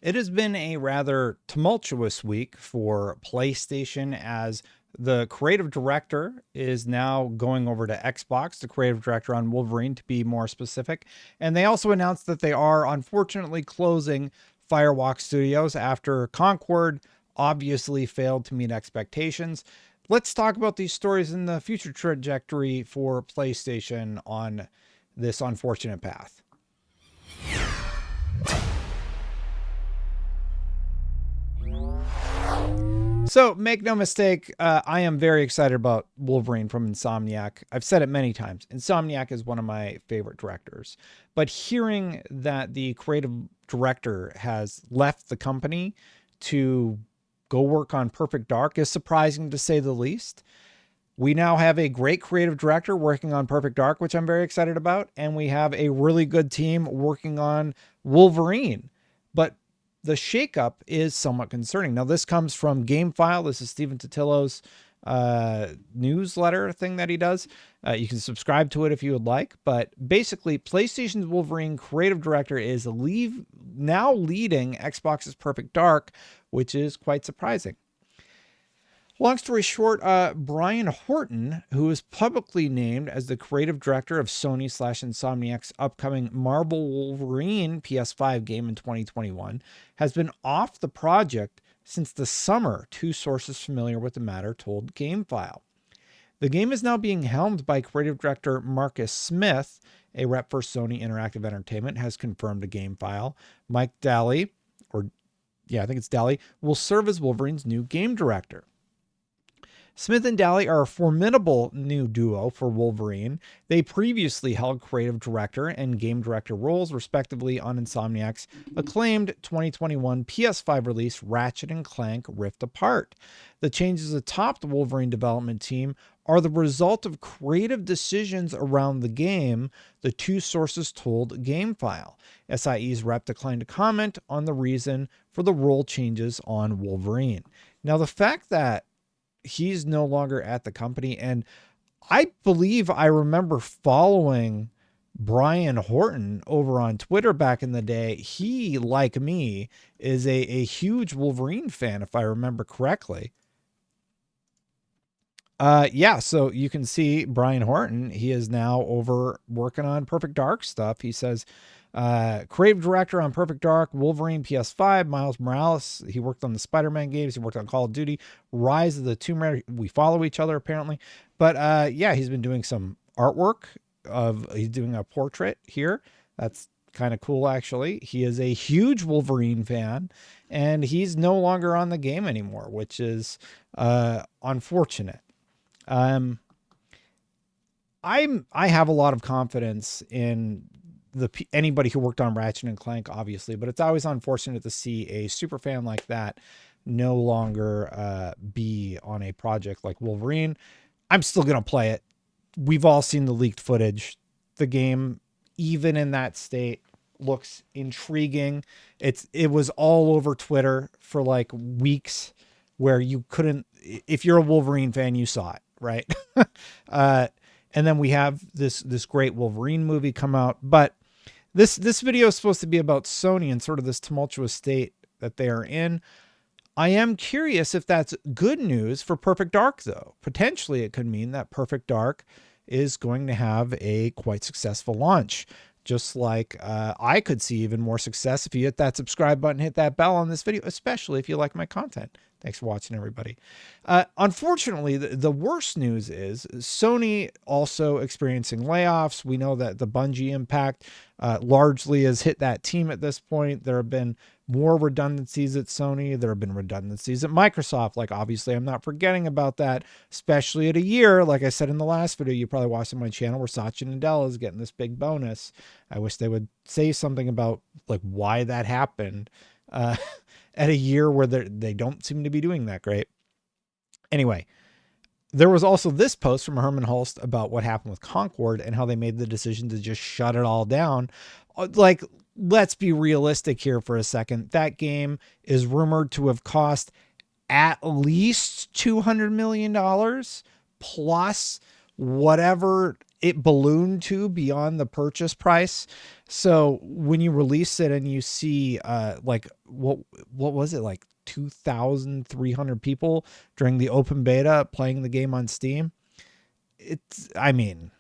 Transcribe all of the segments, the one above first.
It has been a rather tumultuous week for PlayStation as the creative director is now going over to Xbox, the creative director on Wolverine to be more specific. And they also announced that they are unfortunately closing Firewalk Studios after Concord obviously failed to meet expectations. Let's talk about these stories and the future trajectory for PlayStation on this unfortunate path. So make no mistake, I am very excited about Wolverine from Insomniac. I've said it many times. Insomniac is one of my favorite directors. But hearing that the creative director has left the company to go work on Perfect Dark is surprising to say the least. We now have a great creative director working on Perfect Dark, which I'm very excited about. And we have a really good team working on Wolverine. But the shakeup is somewhat concerning. Now, this comes from GameFile. This is Stephen Tottilo's newsletter thing that he does. You can subscribe to it if you would like. But basically, PlayStation's Wolverine creative director is now leading Xbox's Perfect Dark, which is quite surprising. Long story short, Brian Horton, who is publicly named as the creative director of Sony/Insomniac's upcoming Marvel Wolverine PS5 game in 2021, has been off the project since the summer, two sources familiar with the matter told GameFile. The game is now being helmed by creative director Marcus Smith, a rep for Sony Interactive Entertainment, has confirmed to GameFile. Mike Daly, I think it's Daly, will serve as Wolverine's new game director. Smith and Daly are a formidable new duo for Wolverine. They previously held creative director and game director roles, respectively, on Insomniac's acclaimed 2021 PS5 release Ratchet & Clank Rift Apart. The changes atop the Wolverine development team are the result of creative decisions around the game, the two sources told GameFile. SIE's rep declined to comment on the reason for the role changes on Wolverine. Now, the fact that he's no longer at the company, and I believe I remember following Brian Horton over on Twitter back in the day. He, like me, is a huge Wolverine fan, if I remember correctly. So you can see Brian Horton, he is now over working on Perfect Dark stuff. He says, creative director on Perfect Dark, Wolverine PS5, Miles Morales. He worked on the Spider-Man games. He worked on Call of Duty, Rise of the Tomb Raider. We follow each other apparently, but he's been doing some artwork he's doing a portrait here. That's kind of cool, actually. He is a huge Wolverine fan, and he's no longer on the game anymore, which is unfortunate. I have a lot of confidence in anybody who worked on Ratchet and Clank, obviously, but it's always unfortunate to see a super fan like that no longer be on a project like Wolverine. I'm still going to play it. We've all seen the leaked footage. The game, even in that state, looks intriguing. It was all over Twitter for like weeks where you couldn't, if you're a Wolverine fan, you saw it, right? And then we have this great Wolverine movie come out, but this video is supposed to be about Sony and sort of this tumultuous state that they are in. I am curious if that's good news for Perfect Dark, though. Potentially it could mean that Perfect Dark is going to have a quite successful launch. Just like I could see even more success if you hit that subscribe button, hit that bell on this video, especially if you like my content. Thanks for watching, everybody. Unfortunately, the worst news is Sony also experiencing layoffs. We know that the Bungie impact largely has hit that team at this point. There have been more redundancies at Sony. There have been redundancies at Microsoft. Like, obviously, I'm not forgetting about that, especially at a year. Like I said in the last video, you probably watched on my channel where Satya Nadella is getting this big bonus. I wish they would say something about like why that happened. At a year where they don't seem to be doing that great. Anyway, there was also this post from Herman Hulst about what happened with Concord and how they made the decision to just shut it all down. Like, let's be realistic here for a second. That game is rumored to have cost at least $200 million plus whatever it ballooned to beyond the purchase price. So when you release it and you see like what was it, like 2,300 people during the open beta playing the game on Steam, I mean,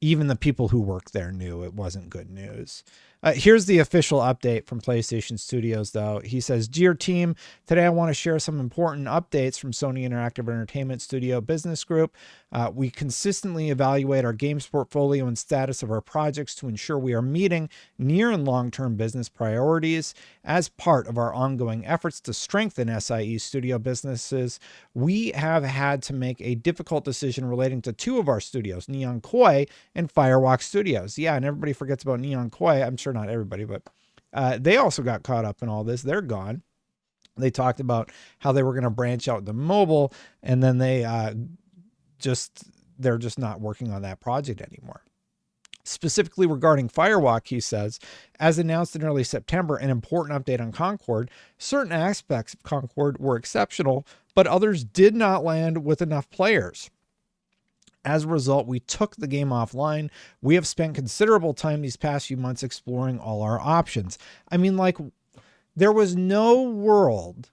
even the people who work there knew it wasn't good news. Here's the official update from PlayStation Studios, though. He says, "Dear team, today I want to share some important updates from Sony Interactive Entertainment Studio Business Group. We consistently evaluate our games portfolio and status of our projects to ensure we are meeting near and long-term business priorities. As part of our ongoing efforts to strengthen SIE studio businesses, we have had to make a difficult decision relating to two of our studios, Neon Koi and Firewalk Studios." Yeah, and everybody forgets about Neon Koi. I'm sure not everybody, but they also got caught up in all this. They're gone. They talked about how they were going to branch out to mobile, and then they're just not working on that project anymore. Specifically regarding Firewalk, he says, as announced in early September, an important update on Concord, certain aspects of Concord were exceptional, but others did not land with enough players. As a result, we took the game offline. We have spent considerable time these past few months exploring all our options. I mean, like, there was no world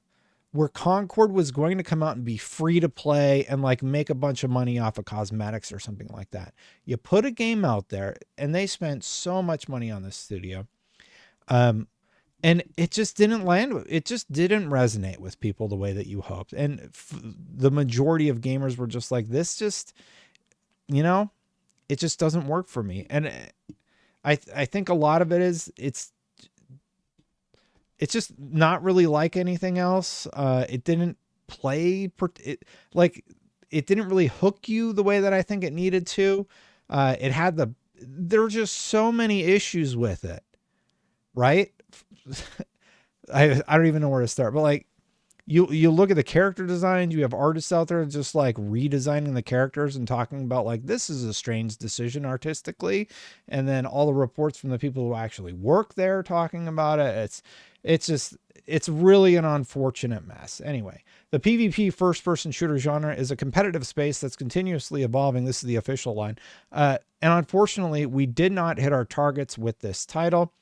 where Concord was going to come out and be free to play and like make a bunch of money off of cosmetics or something like that. You put a game out there, and they spent so much money on this studio. And it just didn't land. It just didn't resonate with people the way that you hoped. And the majority of gamers were just like, this just, it just doesn't work for me. And I think a lot of it is it's just not really like anything else. It didn't it didn't really hook you the way that I think it needed to. There were just so many issues with it, right? I don't even know where to start, but like, you look at the character designs, you have artists out there just like redesigning the characters and talking about like, this is a strange decision artistically. And then all the reports from the people who actually work there talking about it. It's really an unfortunate mess. Anyway, the PvP first-person shooter genre is a competitive space that's continuously evolving. This is the official line. And unfortunately, we did not hit our targets with this title.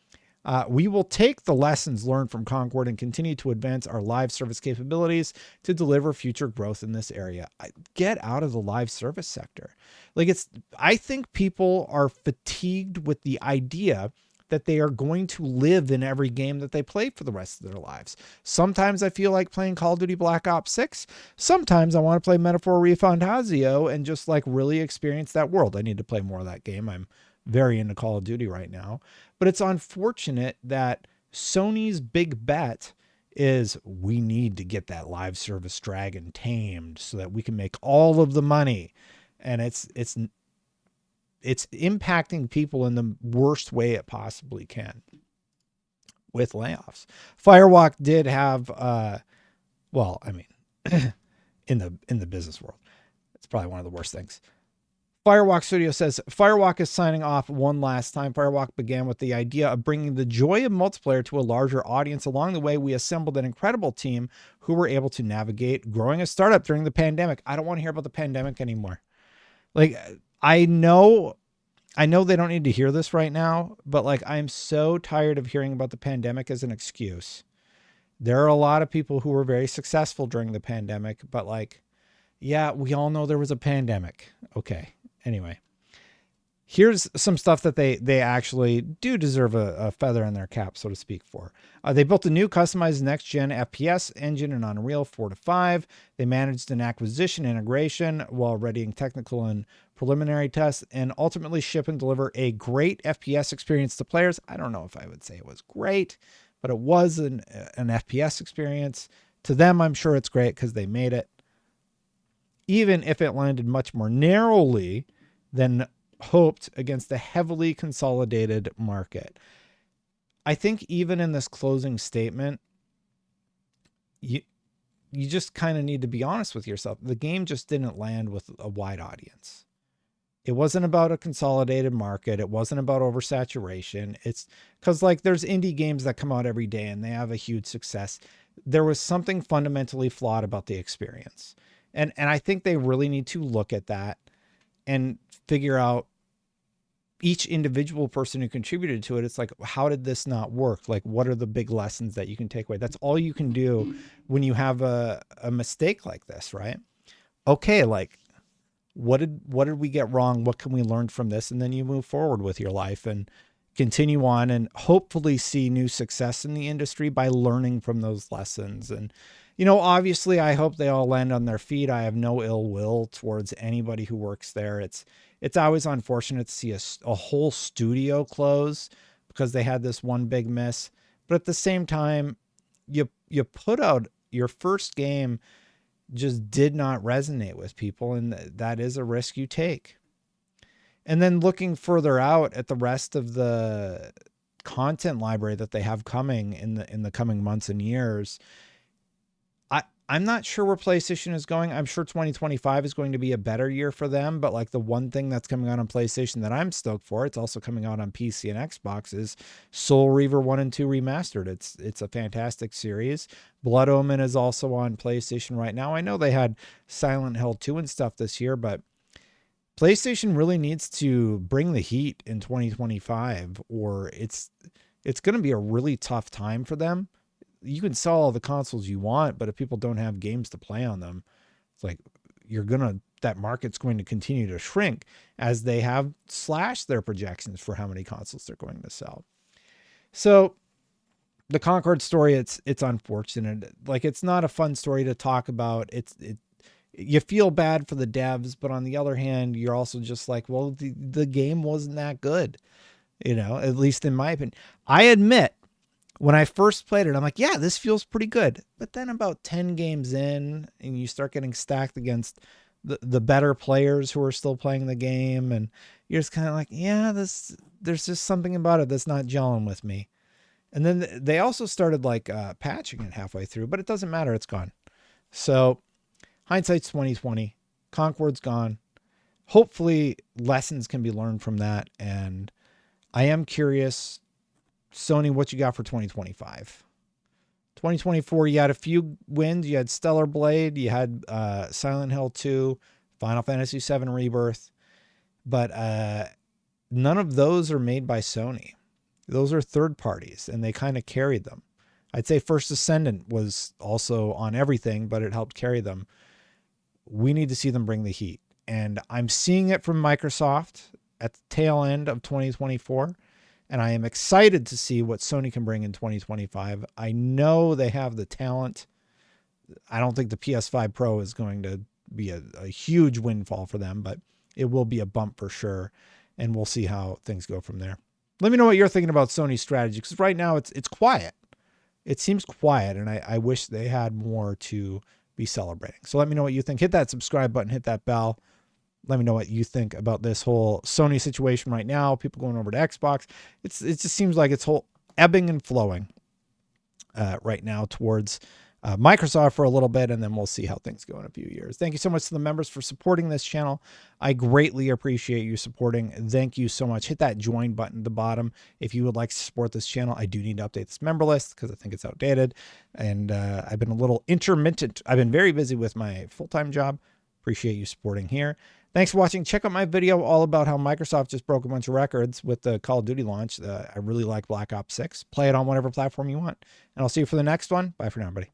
We will take the lessons learned from Concord and continue to advance our live service capabilities to deliver future growth in this area. Get out of the live service sector. I think people are fatigued with the idea that they are going to live in every game that they play for the rest of their lives. Sometimes I feel like playing Call of Duty Black Ops 6. Sometimes I want to play Metaphor Refantazio and just like really experience that world. I need to play more of that game. I'm very into Call of Duty right now. But it's unfortunate that Sony's big bet is we need to get that live service dragon tamed so that we can make all of the money. And it's impacting people in the worst way it possibly can with layoffs. Firewalk did have, in the business world, it's probably one of the worst things. Firewalk Studio says, Firewalk is signing off one last time. Firewalk began with the idea of bringing the joy of multiplayer to a larger audience. Along the way, we assembled an incredible team who were able to navigate growing a startup during the pandemic. I don't want to hear about the pandemic anymore. Like, I know they don't need to hear this right now, but like, I'm so tired of hearing about the pandemic as an excuse. There are a lot of people who were very successful during the pandemic, but like, yeah, we all know there was a pandemic. Okay. Anyway, here's some stuff that they actually do deserve a feather in their cap, so to speak, for. They built a new customized next-gen FPS engine in Unreal 4 to 5. They managed an acquisition integration while readying technical and preliminary tests, and ultimately ship and deliver a great FPS experience to players. I don't know if I would say it was great, but it was an FPS experience. To them, I'm sure it's great because they made it. Even if it landed much more narrowly than hoped against a heavily consolidated market. I think even in this closing statement, you just kind of need to be honest with yourself. The game just didn't land with a wide audience. It wasn't about a consolidated market. It wasn't about oversaturation. It's because like there's indie games that come out every day and they have a huge success. There was something fundamentally flawed about the experience. And I think they really need to look at that and figure out each individual person who contributed to it, it's like, how did this not work? Like, what are the big lessons that you can take away? That's all you can do when you have a mistake like this, right? Okay, like, what did we get wrong? What can we learn from this? And then you move forward with your life and continue on and hopefully see new success in the industry by learning from those lessons. And, you know, obviously I hope they all land on their feet. I have no ill will towards anybody who works there. It's always unfortunate to see a whole studio close because they had this one big miss. But at the same time, you put out your first game just did not resonate with people, and that is a risk you take. And then looking further out at the rest of the content library that they have coming in the coming months and years, I'm not sure where PlayStation is going. I'm sure 2025 is going to be a better year for them, but like the one thing that's coming out on PlayStation that I'm stoked for, it's also coming out on PC and Xbox, is Soul Reaver 1 and 2 Remastered. It's a fantastic series. Blood Omen is also on PlayStation right now. I know they had Silent Hill 2 and stuff this year, but PlayStation really needs to bring the heat in 2025, or it's going to be a really tough time for them. You can sell all the consoles you want, but if people don't have games to play on them, it's like that market's going to continue to shrink as they have slashed their projections for how many consoles they're going to sell. So the Concord story, it's unfortunate. Like, it's not a fun story to talk about. You feel bad for the devs, but on the other hand, you're also just like, well, the game wasn't that good, you know, at least in my opinion. I admit, when I first played it, I'm like, yeah, this feels pretty good. But then about 10 games in, and you start getting stacked against the better players who are still playing the game, and you're just kind of like, yeah, there's just something about it that's not gelling with me. And then they also started like patching it halfway through, but it doesn't matter, it's gone. So hindsight's 2020. Concord's gone. Hopefully lessons can be learned from that, and I am curious, Sony, what you got for 2025? 2024, you had a few wins. You had Stellar Blade, you had Silent Hill 2, Final Fantasy VII Rebirth, but none of those are made by Sony. Those are third parties, and they kind of carried them. I'd say First Ascendant was also on everything, but it helped carry them. We need to see them bring the heat, and I'm seeing it from Microsoft at the tail end of 2024. And I am excited to see what Sony can bring in 2025. I know they have the talent. I don't think the PS5 Pro is going to be a huge windfall for them, but it will be a bump for sure. And we'll see how things go from there. Let me know what you're thinking about Sony's strategy, because right now it's quiet. It seems quiet, and I wish they had more to be celebrating. So let me know what you think. Hit that subscribe button, hit that bell. Let me know what you think about this whole Sony situation right now. People going over to Xbox. It just seems like it's whole ebbing and flowing right now towards Microsoft for a little bit, and then we'll see how things go in a few years. Thank you so much to the members for supporting this channel. I greatly appreciate you supporting. Thank you so much. Hit that join button at the bottom if you would like to support this channel. I do need to update this member list because I think it's outdated, and I've been a little intermittent. I've been very busy with my full-time job. Appreciate you supporting here. Thanks for watching. Check out my video all about how Microsoft just broke a bunch of records with the Call of Duty launch. I really like Black Ops 6. Play it on whatever platform you want. And I'll see you for the next one. Bye for now, everybody.